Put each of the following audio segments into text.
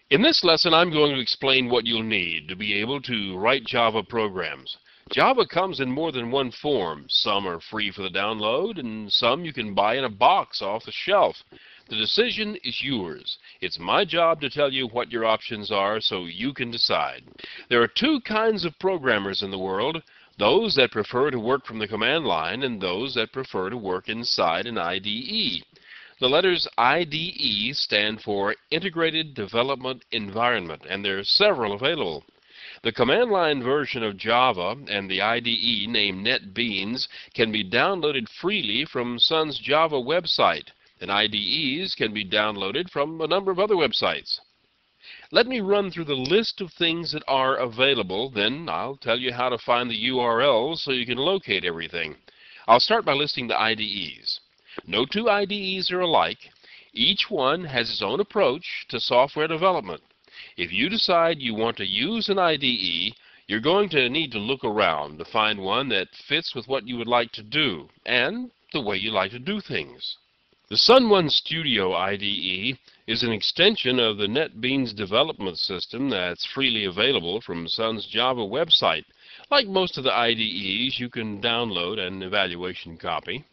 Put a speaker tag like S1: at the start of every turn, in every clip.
S1: In this lesson, I'm going to explain what you'll need to be able to write Java programs. Java comes in more than one form. Some are free for the download, and some you can buy in a box off the shelf. The decision is yours. It's my job to tell you what your options are so you can decide. There are two kinds of programmers in the world: those that prefer to work from the command line and those that prefer to work inside an IDE. The letters IDE stand for Integrated Development Environment, and there are several available. The command line version of Java and the IDE named NetBeans can be downloaded freely from Sun's Java website, and IDEs can be downloaded from a number of other websites. Let me run through the list of things that are available, then I'll tell you how to find the URLs so you can locate everything. I'll start by listing the IDEs. No two IDEs are alike. Each one has its own approach to software development. If you decide you want to use an IDE, you're going to need to look around to find one that fits with what you would like to do and the way you like to do things. The Sun 1 Studio IDE is an extension of the NetBeans development system that's freely available from Sun's Java website. Like most of the IDEs, you can download an evaluation copy.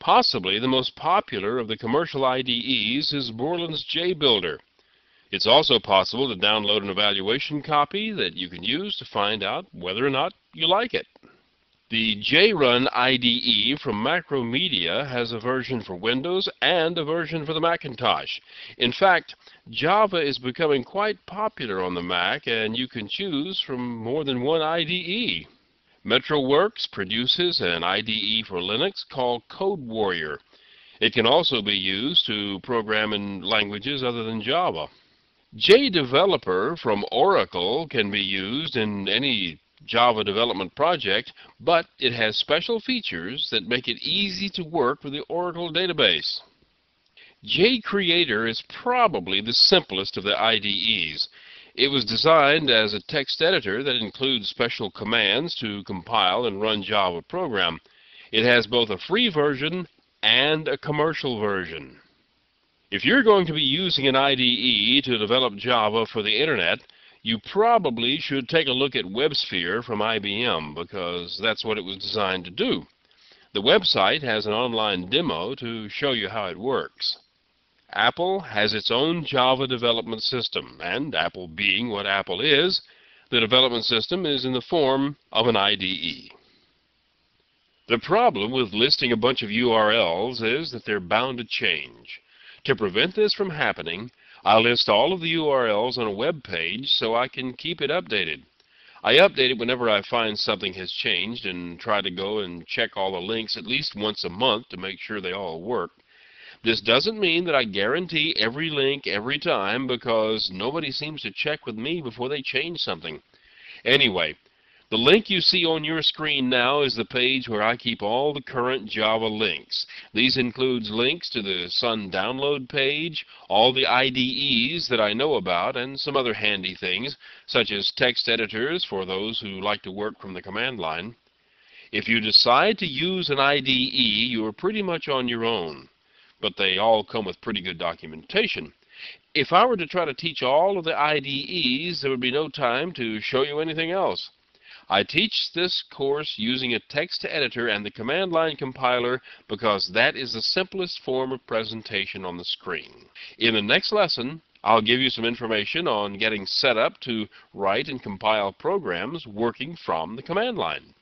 S1: Possibly the most popular of the commercial IDEs is Borland's JBuilder. It's also possible to download an evaluation copy that you can use to find out whether or not you like it. The JRun IDE from Macromedia has a version for Windows and a version for the Macintosh. In fact, Java is becoming quite popular on the Mac, and you can choose from more than one IDE. MetroWorks produces an IDE for Linux called CodeWarrior. It can also be used to program in languages other than Java. JDeveloper from Oracle can be used in any Java development project, but it has special features that make it easy to work with the Oracle database. JCreator is probably the simplest of the IDEs. It was designed as a text editor that includes special commands to compile and run Java program. It has both a free version and a commercial version. If you're going to be using an IDE to develop Java for the Internet, you probably should take a look at WebSphere from IBM, because that's what it was designed to do. The website has an online demo to show you how it works. Apple has its own Java development system, and Apple being what Apple is, the development system is in the form of an IDE. The problem with listing a bunch of URLs is that they're bound to change. To prevent this from happening, I'll list all of the URLs on a web page so I can keep it updated. I update it whenever I find something has changed and try to go and check all the links at least once a month to make sure they all work. This doesn't mean that I guarantee every link every time, because nobody seems to check with me before they change something. Anyway, the link you see on your screen now is the page where I keep all the current Java links. These includes links to the Sun download page, all the IDEs that I know about, and some other handy things, such as text editors for those who like to work from the command line. If you decide to use an IDE, you are pretty much on your own, but they all come with pretty good documentation. If I were to try to teach all of the IDEs, there would be no time to show you anything else. I teach this course using a text editor and the command line compiler because that is the simplest form of presentation on the screen. In the next lesson, I'll give you some information on getting set up to write and compile programs working from the command line.